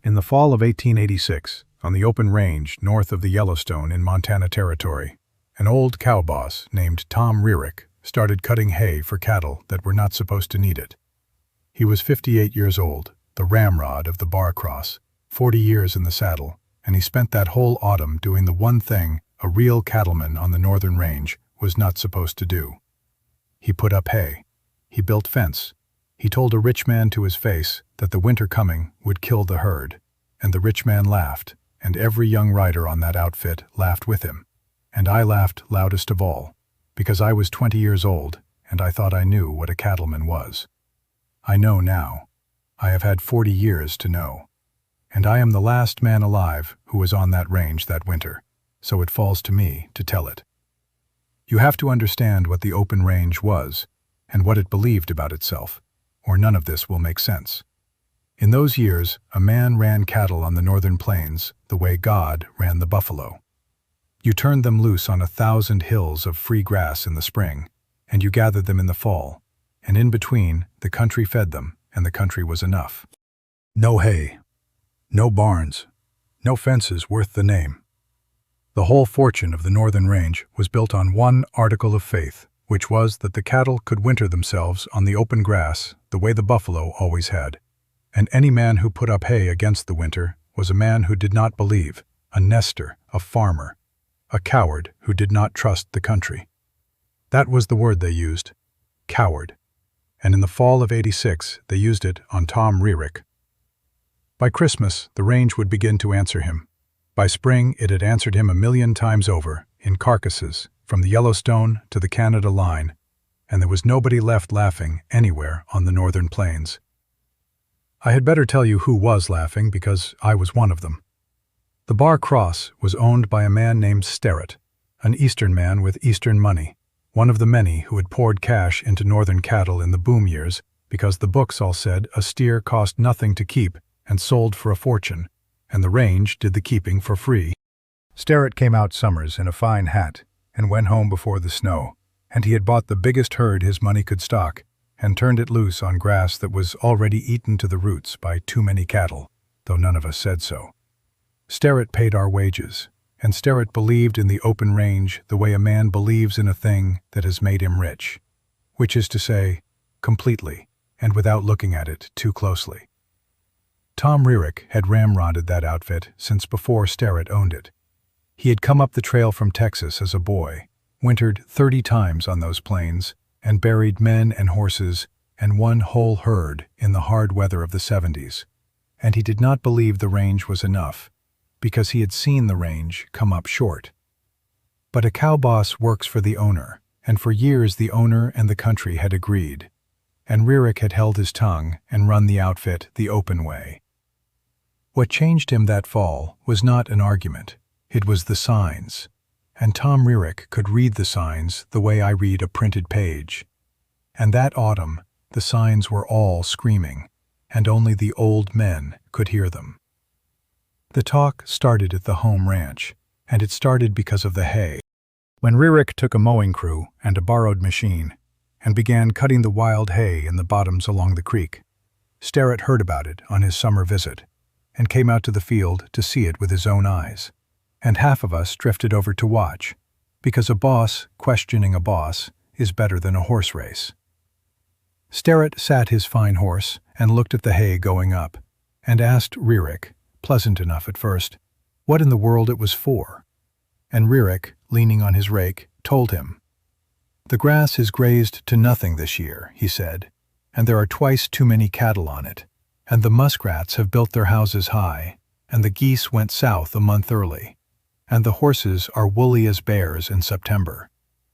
In the fall of 1886, on the open range north of the Yellowstone in Montana Territory, an old cow boss named Tom Rearick started cutting hay for cattle that were not supposed to need it. He was 58 years old, the ramrod of the bar cross, 40 years in the saddle, and he spent that whole autumn doing the one thing a real cattleman on the northern range was not supposed to do. He put up hay. He built fence. He told a rich man to his face that the winter coming would kill the herd, and the rich man laughed, and every young rider on that outfit laughed with him, and I laughed loudest of all, because I was 20 years old, and I thought I knew what a cattleman was. I know now. I have had 40 years to know. And I am the last man alive who was on that range that winter, so it falls to me to tell it. You have to understand what the open range was, and what it believed about itself, or none of this will make sense. In those years, a man ran cattle on the northern plains the way God ran the buffalo. You turned them loose on 1,000 hills of free grass in the spring, and you gathered them in the fall, and in between, the country fed them, and the country was enough. No hay, no barns, no fences worth the name. The whole fortune of the northern range was built on one article of faith, which was that the cattle could winter themselves on the open grass the way the buffalo always had. And any man who put up hay against the winter was a man who did not believe, a nester, a farmer, a coward who did not trust the country. That was the word they used, coward. And in the fall of '86, they used it on Tom Rearick. By Christmas, the range would begin to answer him. By spring, it had answered him 1,000,000 times over, in carcasses, from the Yellowstone to the Canada line, and there was nobody left laughing anywhere on the northern plains. I had better tell you who was laughing, because I was one of them. The Bar Cross was owned by a man named Sterrett, an Eastern man with Eastern money, one of the many who had poured cash into northern cattle in the boom years, because the books all said a steer cost nothing to keep and sold for a fortune, and the range did the keeping for free. Sterrett came out summers in a fine hat and went home before the snow, and he had bought the biggest herd his money could stock and turned it loose on grass that was already eaten to the roots by too many cattle, though none of us said so. Sterrett paid our wages, and Sterrett believed in the open range the way a man believes in a thing that has made him rich, which is to say, completely, and without looking at it too closely. Tom Rearick had ramrodded that outfit since before Sterrett owned it. He had come up the trail from Texas as a boy, wintered 30 times on those plains, and buried men and horses and one whole herd in the hard weather of the '70s. And he did not believe the range was enough, because he had seen the range come up short. But a cow boss works for the owner, and for years the owner and the country had agreed, and Rearick had held his tongue and run the outfit the open way. What changed him that fall was not an argument, it was the signs, and Tom Rearick could read the signs the way I read a printed page. And that autumn, the signs were all screaming, and only the old men could hear them. The talk started at the home ranch, and it started because of the hay. When Rearick took a mowing crew and a borrowed machine, and began cutting the wild hay in the bottoms along the creek, Sterrett heard about it on his summer visit, and came out to the field to see it with his own eyes, and half of us drifted over to watch, because a boss questioning a boss is better than a horse race. Sterrett sat his fine horse and looked at the hay going up, and asked Rearick, pleasant enough at first, what in the world it was for. And Rearick, leaning on his rake, told him. The grass is grazed to nothing this year, he said, and there are twice too many cattle on it, and the muskrats have built their houses high, and the geese went south a month early, and the horses are woolly as bears in September,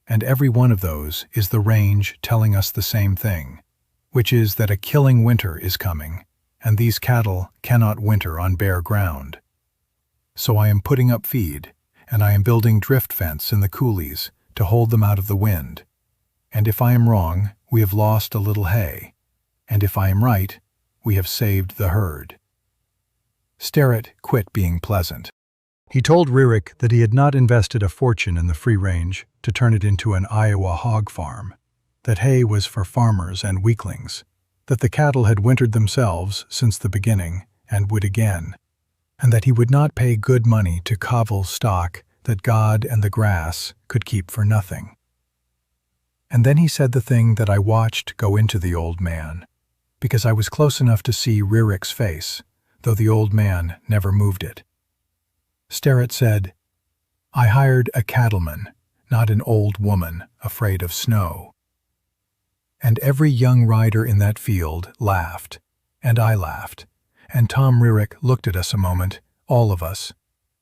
and every one of those is the range telling us the same thing, which is that a killing winter is coming, and these cattle cannot winter on bare ground. So I am putting up feed, and I am building drift fence in the coulees to hold them out of the wind. And if I am wrong, we have lost a little hay, and if I am right, we have saved the herd. Sterrett quit being pleasant. He told Rearick that he had not invested a fortune in the free range to turn it into an Iowa hog farm, that hay was for farmers and weaklings, that the cattle had wintered themselves since the beginning, and would again, and that he would not pay good money to coddle stock that God and the grass could keep for nothing. And then he said the thing that I watched go into the old man, because I was close enough to see Rearick's face, though the old man never moved it. Sterrett said, "I hired a cattleman, not an old woman afraid of snow." And every young rider in that field laughed, and I laughed, and Tom Rearick looked at us a moment, all of us,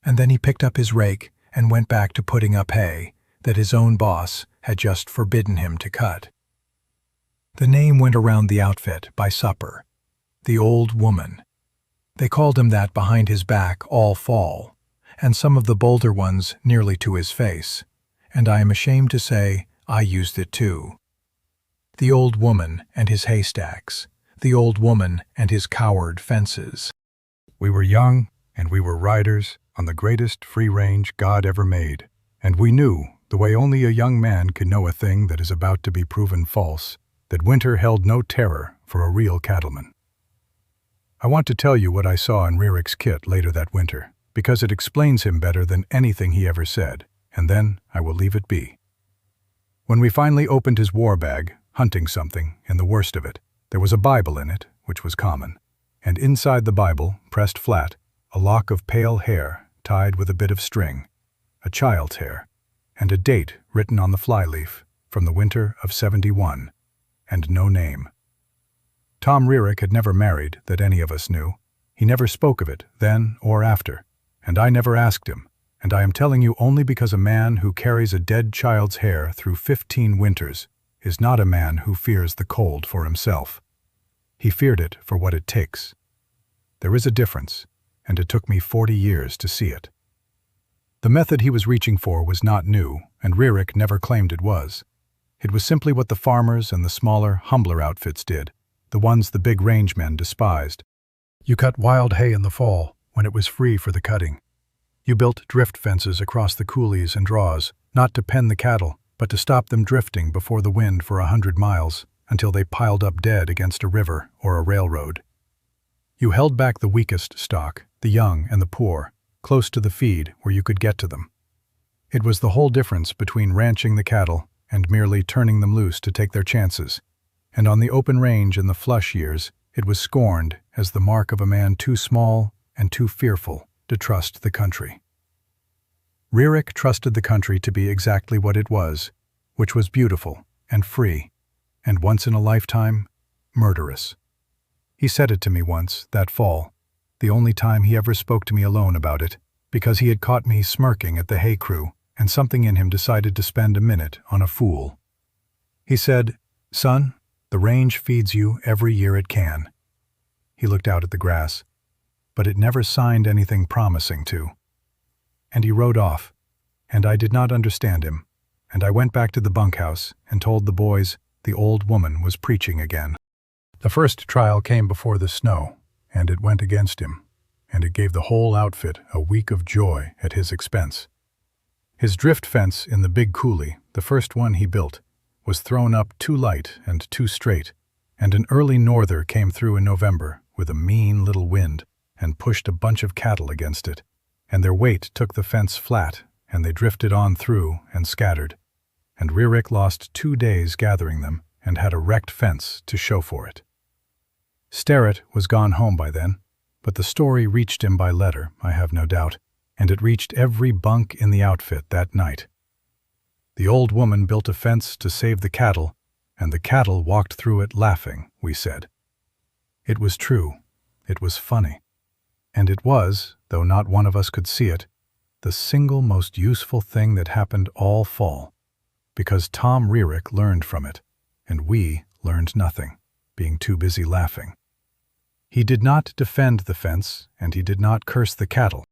and then he picked up his rake and went back to putting up hay that his own boss had just forbidden him to cut. The name went around the outfit by supper, the Old Woman. They called him that behind his back all fall, and some of the bolder ones nearly to his face, and I am ashamed to say I used it too. The Old Woman and his haystacks, the Old Woman and his coward fences. We were young, and we were riders on the greatest free range God ever made, and we knew, the way only a young man can know a thing that is about to be proven false, that winter held no terror for a real cattleman. I want to tell you what I saw in Rearick's kit later that winter, because it explains him better than anything he ever said, and then I will leave it be. When we finally opened his war bag, hunting something, and the worst of it, there was a Bible in it, which was common, and inside the Bible, pressed flat, a lock of pale hair tied with a bit of string, a child's hair, and a date written on the flyleaf from the winter of '71, and no name. Tom Rearick had never married, that any of us knew. He never spoke of it, then or after, and I never asked him, and I am telling you only because a man who carries a dead child's hair through 15 winters is not a man who fears the cold for himself. He feared it for what it takes. There is a difference, and it took me 40 years to see it. The method he was reaching for was not new, and Rearick never claimed it was. It was simply what the farmers and the smaller, humbler outfits did, the ones the big range men despised. You cut wild hay in the fall, when it was free for the cutting. You built drift fences across the coulees and draws, not to pen the cattle, but to stop them drifting before the wind for 100 miles, until they piled up dead against a river or a railroad. You held back the weakest stock, the young and the poor, close to the feed where you could get to them. It was the whole difference between ranching the cattle and merely turning them loose to take their chances, and on the open range in the flush years, it was scorned as the mark of a man too small and too fearful to trust the country. Rearick trusted the country to be exactly what it was, which was beautiful and free, and once in a lifetime, murderous. He said it to me once, that fall, the only time he ever spoke to me alone about it, because he had caught me smirking at the hay crew, and something in him decided to spend a minute on a fool. He said, "Son, the range feeds you every year it can." He looked out at the grass, but it never signed anything promising to. And he rode off, and I did not understand him, and I went back to the bunkhouse and told the boys the Old Woman was preaching again. The first trial came before the snow, and it went against him, and it gave the whole outfit a week of joy at his expense. His drift fence in the big coulee, the first one he built, was thrown up too light and too straight, and an early norther came through in November with a mean little wind and pushed a bunch of cattle against it, and their weight took the fence flat, and they drifted on through and scattered, and Rearick lost 2 days gathering them and had a wrecked fence to show for it. Sterrett was gone home by then, but the story reached him by letter, I have no doubt, and it reached every bunk in the outfit that night. The Old Woman built a fence to save the cattle, and the cattle walked through it laughing, we said. It was true. It was funny. And it was, though not one of us could see it, the single most useful thing that happened all fall, because Tom Rearick learned from it, and we learned nothing, being too busy laughing. He did not defend the fence, and he did not curse the cattle.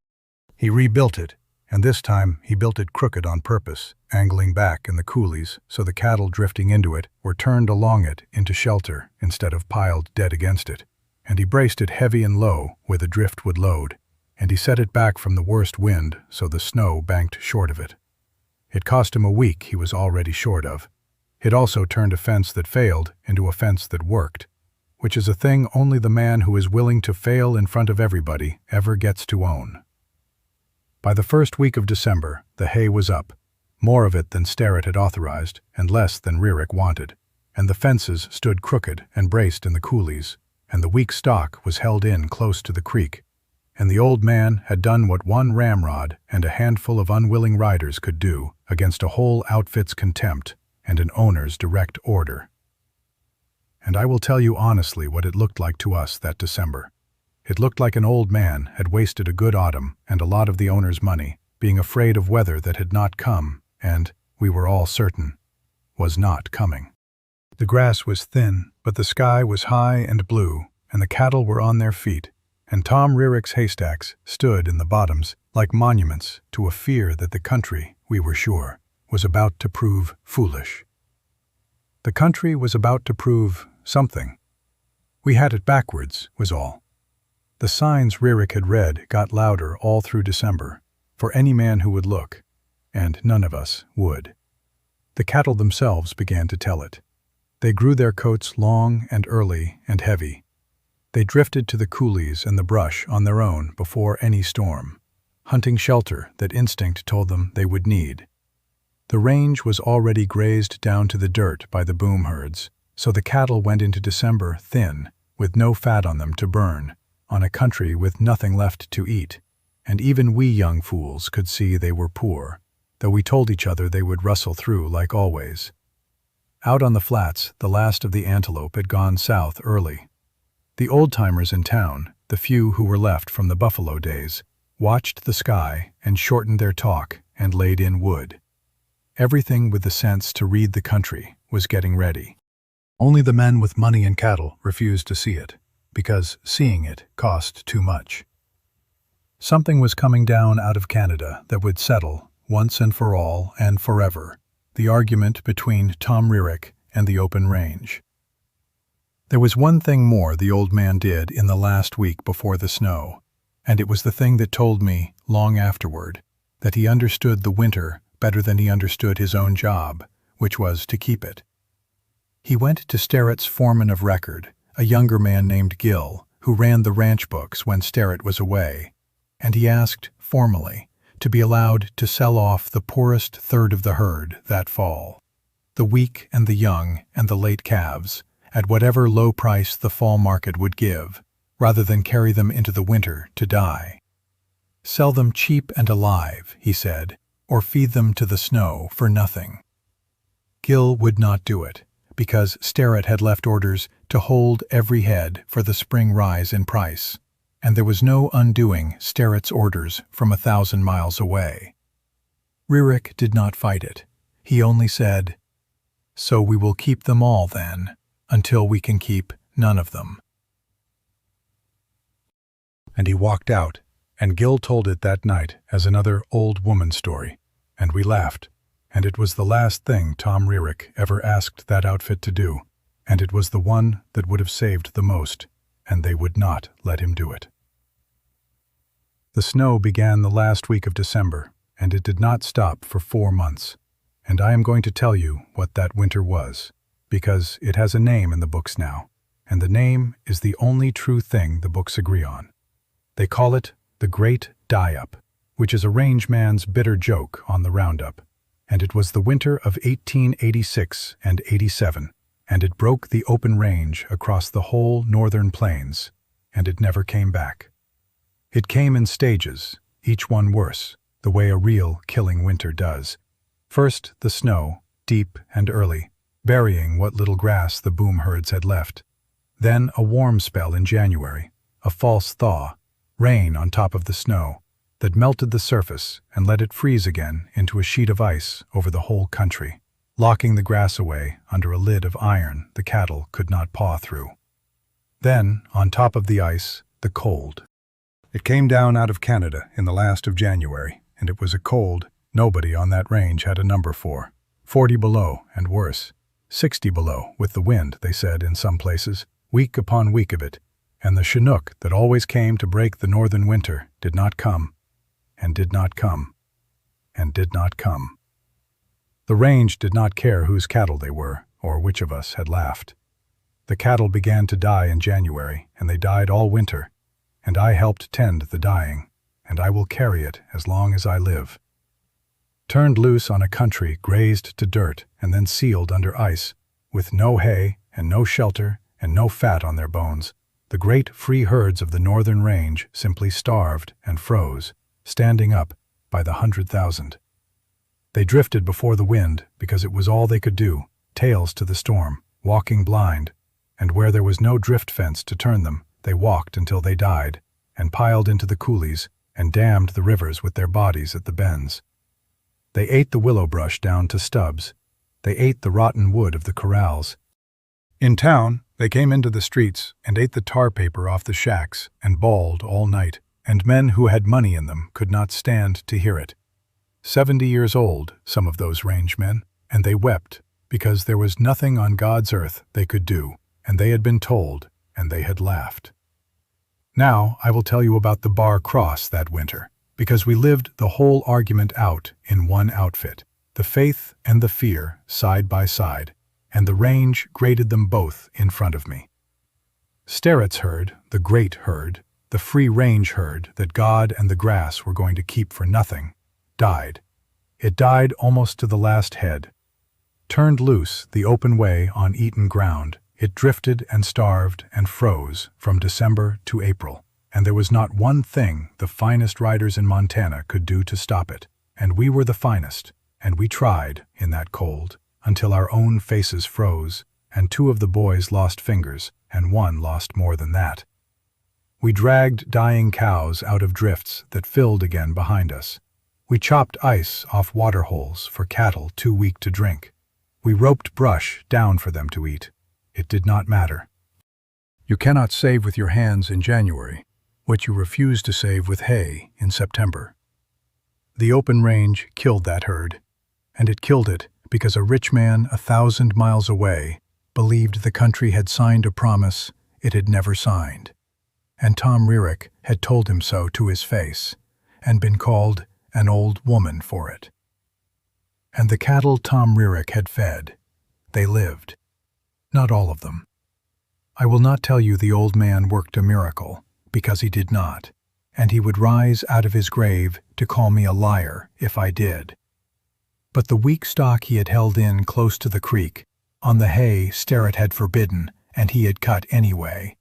He rebuilt it, and this time he built it crooked on purpose, angling back in the coulees so the cattle drifting into it were turned along it into shelter instead of piled dead against it, and he braced it heavy and low where the drift would load, and he set it back from the worst wind so the snow banked short of it. It cost him a week he was already short of. It also turned a fence that failed into a fence that worked, which is a thing only the man who is willing to fail in front of everybody ever gets to own. By the first week of December, the hay was up, more of it than Sterrett had authorized, and less than Rearick wanted, and the fences stood crooked and braced in the coulees, and the weak stock was held in close to the creek, and the old man had done what one ramrod and a handful of unwilling riders could do against a whole outfit's contempt and an owner's direct order. And I will tell you honestly what it looked like to us that December. It looked like an old man had wasted a good autumn and a lot of the owner's money, being afraid of weather that had not come and, we were all certain, was not coming. The grass was thin, but the sky was high and blue, and the cattle were on their feet, and Tom Rearick's haystacks stood in the bottoms like monuments to a fear that the country, we were sure, was about to prove foolish. The country was about to prove something. We had it backwards, was all. The signs Rearick had read got louder all through December, for any man who would look, and none of us would. The cattle themselves began to tell it. They grew their coats long and early and heavy. They drifted to the coulees and the brush on their own before any storm, hunting shelter that instinct told them they would need. The range was already grazed down to the dirt by the boom herds, so the cattle went into December thin, with no fat on them to burn, on a country with nothing left to eat, and even we young fools could see they were poor, though we told each other they would rustle through like always. Out on the flats, the last of the antelope had gone south early. The old-timers in town, the few who were left from the buffalo days, watched the sky and shortened their talk and laid in wood. Everything with the sense to read the country was getting ready. Only the men with money and cattle refused to see it, because seeing it cost too much. Something was coming down out of Canada that would settle, once and for all and forever, the argument between Tom Rearick and the open range. There was one thing more the old man did in the last week before the snow, and it was the thing that told me, long afterward, that he understood the winter better than he understood his own job, which was to keep it. He went to Sterrett's foreman of record, a younger man named Gill, who ran the ranch books when Sterrett was away, and he asked, formally, to be allowed to sell off the poorest third of the herd that fall, the weak and the young and the late calves, at whatever low price the fall market would give, rather than carry them into the winter to die. Sell them cheap and alive, he said, or feed them to the snow for nothing. Gill would not do it, because Sterrett had left orders to hold every head for the spring rise in price, and there was no undoing Sterrett's orders from 1,000 miles away. Rearick did not fight it. He only said, "So we will keep them all, then, until we can keep none of them." And he walked out, and Gill told it that night as another old woman story, and we laughed, and it was the last thing Tom Rearick ever asked that outfit to do, and it was the one that would have saved the most, and they would not let him do it. The snow began the last week of December, and it did not stop for 4 months, and I am going to tell you what that winter was, because it has a name in the books now, and the name is the only true thing the books agree on. They call it the Great Die-Up, which is a rangeman's bitter joke on the roundup, and it was the winter of 1886 and 87, and it broke the open range across the whole northern plains, and it never came back. It came in stages, each one worse, the way a real killing winter does. First the snow, deep and early, burying what little grass the boom herds had left. Then a warm spell in January, a false thaw, rain on top of the snow, that melted the surface and let it freeze again into a sheet of ice over the whole country, locking the grass away under a lid of iron the cattle could not paw through. Then, on top of the ice, the cold. It came down out of Canada in the last of January, and it was a cold nobody on that range had a number for. 40 below and worse. 60 below with the wind, they said in some places, week upon week of it, and the chinook that always came to break the northern winter did not come, and did not come, and did not come. The range did not care whose cattle they were, or which of us had laughed. The cattle began to die in January, and they died all winter, and I helped tend the dying, and I will carry it as long as I live. Turned loose on a country grazed to dirt and then sealed under ice, with no hay and no shelter and no fat on their bones, the great free herds of the northern range simply starved and froze, standing up by the 100,000. They drifted before the wind because it was all they could do, tails to the storm, walking blind, and where there was no drift fence to turn them, they walked until they died, and piled into the coulees, and dammed the rivers with their bodies at the bends. They ate the willow brush down to stubs. They ate the rotten wood of the corrals. In town, they came into the streets and ate the tar paper off the shacks and bawled all night, and men who had money in them could not stand to hear it. 70 years old, some of those range men, and they wept because there was nothing on God's earth they could do, and they had been told, and they had laughed. Now I will tell you about the Bar Cross that winter, because we lived the whole argument out in one outfit, the faith and the fear side by side, and the range graded them both in front of me. Sterrett's herd, the great herd, the free-range herd that God and the grass were going to keep for nothing, died. It died almost to the last head. Turned loose the open way on eaten ground, it drifted and starved and froze from December to April, and there was not one thing the finest riders in Montana could do to stop it, and we were the finest, and we tried in that cold, until our own faces froze, and 2 of the boys lost fingers, and 1 lost more than that. We dragged dying cows out of drifts that filled again behind us. We chopped ice off water holes for cattle too weak to drink. We roped brush down for them to eat. It did not matter. You cannot save with your hands in January what you refuse to save with hay in September. The open range killed that herd, and it killed it because a rich man 1,000 miles away believed the country had signed a promise it had never signed, and Tom Rearick had told him so to his face, and been called an old woman for it. And the cattle Tom Rearick had fed, they lived. Not all of them. I will not tell you the old man worked a miracle, because he did not, and he would rise out of his grave to call me a liar if I did. But the weak stock he had held in close to the creek, on the hay Sterrett had forbidden, and he had cut anyway,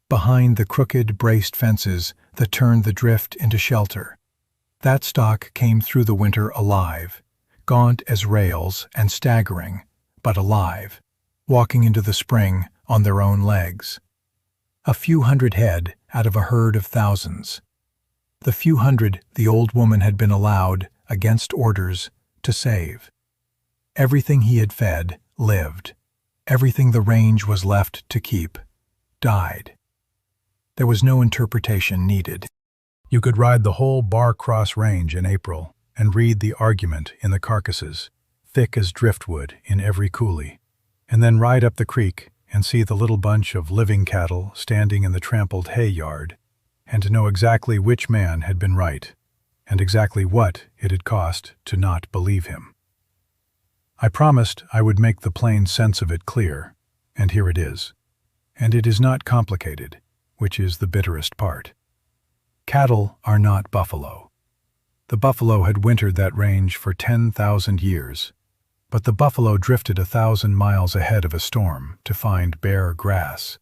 behind the crooked, braced fences that turned the drift into shelter. That stock came through the winter alive, gaunt as rails and staggering, but alive, walking into the spring on their own legs. A few hundred head out of a herd of thousands. The few hundred the old woman had been allowed, against orders, to save. Everything he had fed lived. Everything the range was left to keep died. There was no interpretation needed. You could ride the whole Bar Cross range in April and read the argument in the carcasses, thick as driftwood in every coulee, and then ride up the creek and see the little bunch of living cattle standing in the trampled hay yard, and to know exactly which man had been right, and exactly what it had cost to not believe him. I promised I would make the plain sense of it clear, and here it is. And it is not complicated, which is the bitterest part. Cattle are not buffalo. The buffalo had wintered that range for 10,000 years, but the buffalo drifted 1,000 miles ahead of a storm to find bare grass,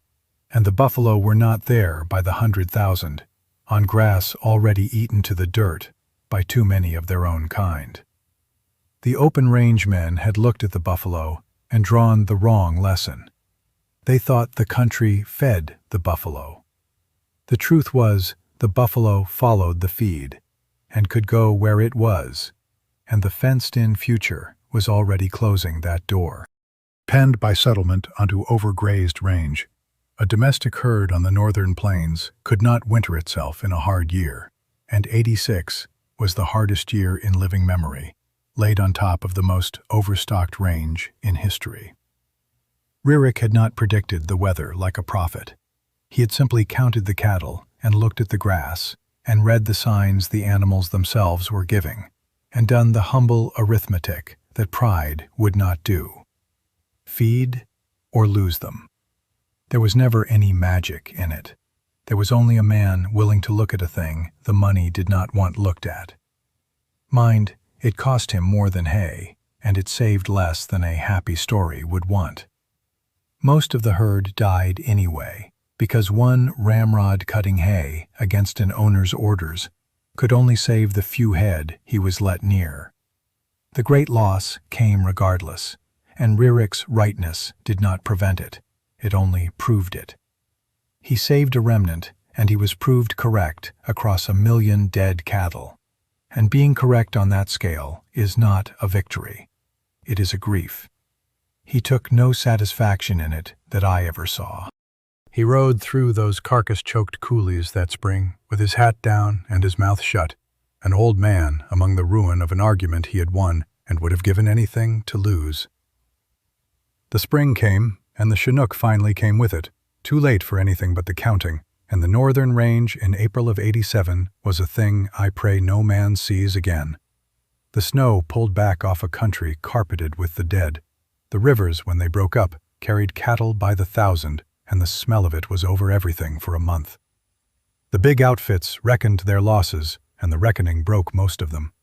and the buffalo were not there by the 100,000, on grass already eaten to the dirt by too many of their own kind. The open range men had looked at the buffalo and drawn the wrong lesson. They thought the country fed the buffalo. The truth was, the buffalo followed the feed, and could go where it was, and the fenced-in future was already closing that door. Penned by settlement onto overgrazed range, a domestic herd on the northern plains could not winter itself in a hard year, and '86 was the hardest year in living memory, laid on top of the most overstocked range in history. Rearick had not predicted the weather like a prophet. He had simply counted the cattle and looked at the grass and read the signs the animals themselves were giving, and done the humble arithmetic that pride would not do. Feed or lose them. There was never any magic in it. There was only a man willing to look at a thing the money did not want looked at. Mind, it cost him more than hay, and it saved less than a happy story would want. Most of the herd died anyway, because one ramrod cutting hay against an owner's orders could only save the few head he was let near. The great loss came regardless, and Rearick's rightness did not prevent it. It only proved it. He saved a remnant, and he was proved correct across 1,000,000 dead cattle. And being correct on that scale is not a victory. It is a grief. He took no satisfaction in it that I ever saw. He rode through those carcass-choked coulees that spring, with his hat down and his mouth shut, an old man among the ruin of an argument he had won and would have given anything to lose. The spring came, and the Chinook finally came with it, too late for anything but the counting, and the northern range in April of '87 was a thing I pray no man sees again. The snow pulled back off a country carpeted with the dead. The rivers, when they broke up, carried cattle by the thousand, and the smell of it was over everything for a month. The big outfits reckoned their losses, and the reckoning broke most of them.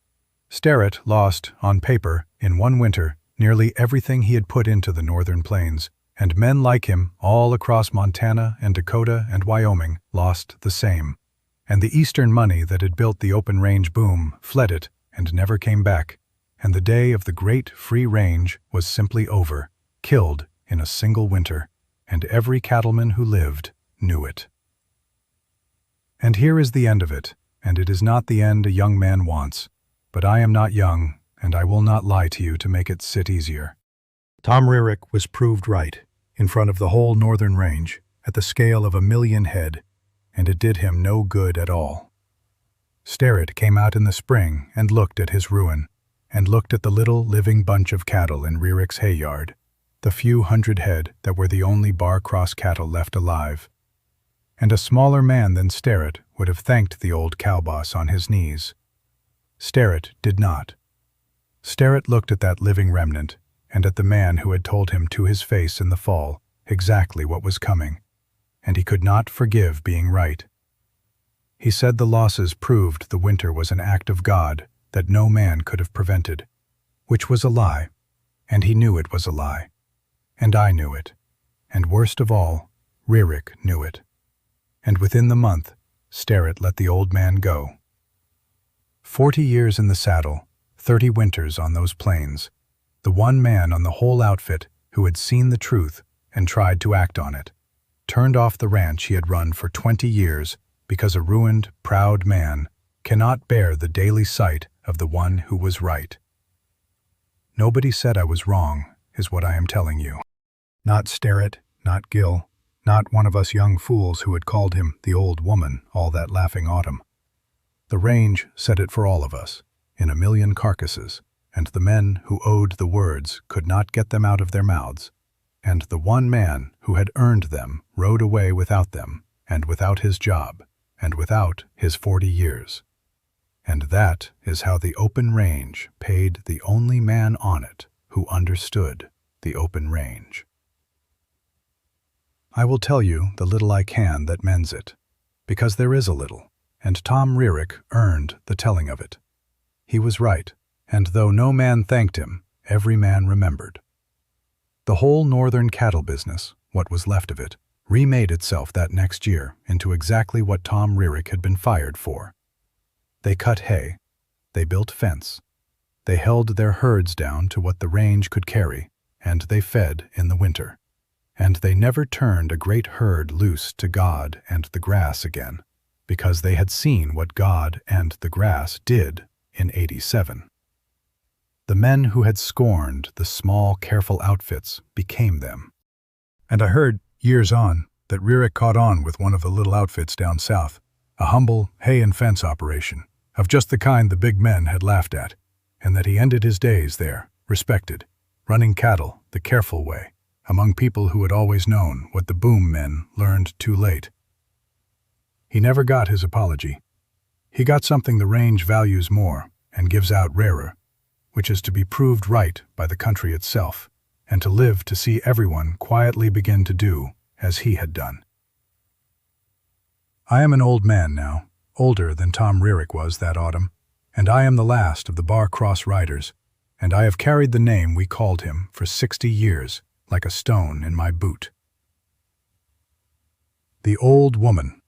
Sterrett lost, on paper, in one winter, nearly everything he had put into the northern plains, and men like him, all across Montana and Dakota and Wyoming, lost the same. And the eastern money that had built the open range boom fled it and never came back, and the day of the great free range was simply over, killed in a single winter, and every cattleman who lived knew it. And here is the end of it, and it is not the end a young man wants, but I am not young, and I will not lie to you to make it sit easier. Tom Rearick was proved right, in front of the whole northern range, at the scale of 1,000,000 head, and it did him no good at all. Sterrett came out in the spring and looked at his ruin, and looked at the little living bunch of cattle in Rearick's hay yard, the few hundred head that were the only bar-cross cattle left alive. And a smaller man than Sterrett would have thanked the old cowboss on his knees. Sterrett did not. Sterrett looked at that living remnant, and at the man who had told him to his face in the fall exactly what was coming, and he could not forgive being right. He said the losses proved the winter was an act of God that no man could have prevented, which was a lie, and he knew it was a lie, and I knew it, and worst of all, Rearick knew it. And within the month, Sterrett let the old man go. 40 years in the saddle, 30 winters on those plains, the one man on the whole outfit who had seen the truth and tried to act on it, turned off the ranch he had run for 20 years because a ruined, proud man cannot bear the daily sight of the one who was right. Nobody said I was wrong, is what I am telling you. Not Sterrett, not Gil, not one of us young fools who had called him the old woman all that laughing autumn. The range said it for all of us, in 1,000,000 carcasses, and the men who owed the words could not get them out of their mouths, and the one man who had earned them rode away without them, and without his job, and without his 40 years. And that is how the open range paid the only man on it who understood the open range. I will tell you the little I can that mends it, because there is a little, and Tom Rearick earned the telling of it. He was right, and though no man thanked him, every man remembered. The whole northern cattle business, what was left of it, remade itself that next year into exactly what Tom Rearick had been fired for. They cut hay, they built fence, they held their herds down to what the range could carry, and they fed in the winter. And they never turned a great herd loose to God and the grass again, because they had seen what God and the grass did in '87. The men who had scorned the small, careful outfits became them. And I heard, years on, that Rearick caught on with one of the little outfits down south, a humble hay and fence operation, of just the kind the big men had laughed at, and that he ended his days there, respected, running cattle the careful way, among people who had always known what the boom men learned too late. He never got his apology. He got something the range values more and gives out rarer, which is to be proved right by the country itself, and to live to see everyone quietly begin to do as he had done. I am an old man now, older than Tom Rearick was that autumn, and I am the last of the Bar Cross riders, and I have carried the name we called him for 60 years, like a stone in my boot. The Old Woman.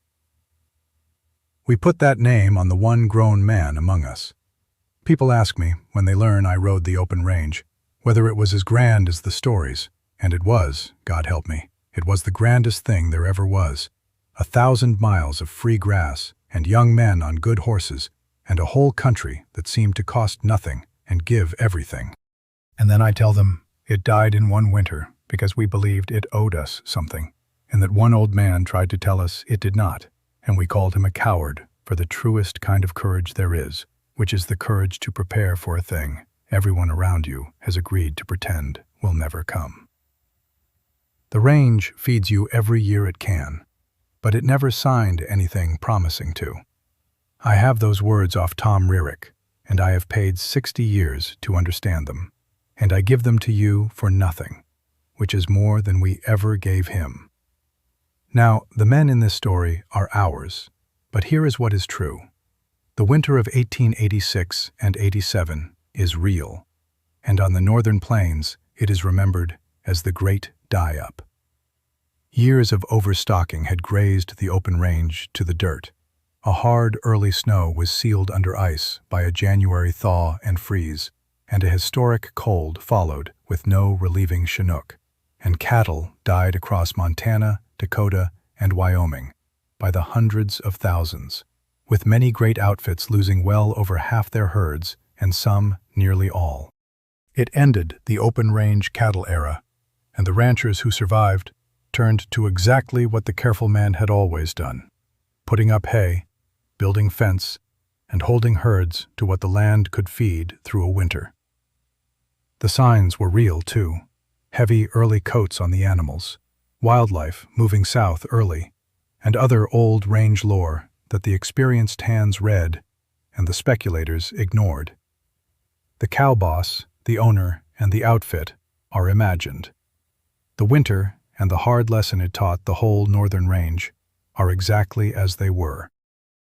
We put that name on the one grown man among us. People ask me, when they learn I rode the open range, whether it was as grand as the stories, and it was, God help me. It was the grandest thing there ever was. 1,000 miles of free grass, and young men on good horses, and a whole country that seemed to cost nothing and give everything. And then I tell them it died in one winter because we believed it owed us something, and that one old man tried to tell us it did not, and we called him a coward for the truest kind of courage there is, which is the courage to prepare for a thing everyone around you has agreed to pretend will never come. The range feeds you every year it can, but it never signed anything promising to. I have those words off Tom Rearick, and I have paid 60 years to understand them, and I give them to you for nothing, which is more than we ever gave him. Now, the men in this story are ours, but here is what is true. The winter of 1886 and 87 is real, and on the northern plains it is remembered as the Great Die-Up. Years of overstocking had grazed the open range to the dirt. A hard early snow was sealed under ice by a January thaw and freeze, and a historic cold followed with no relieving Chinook, and cattle died across Montana, Dakota, and Wyoming by the hundreds of thousands, with many great outfits losing well over half their herds and some nearly all. It ended the open-range cattle era, and the ranchers who survived turned to exactly what the careful man had always done, putting up hay, building fence, and holding herds to what the land could feed through a winter. The signs were real, too. Heavy early coats on the animals, wildlife moving south early, and other old range lore that the experienced hands read and the speculators ignored. The cow boss, the owner, and the outfit are imagined. The winter and the hard lesson it taught the whole northern range are exactly as they were.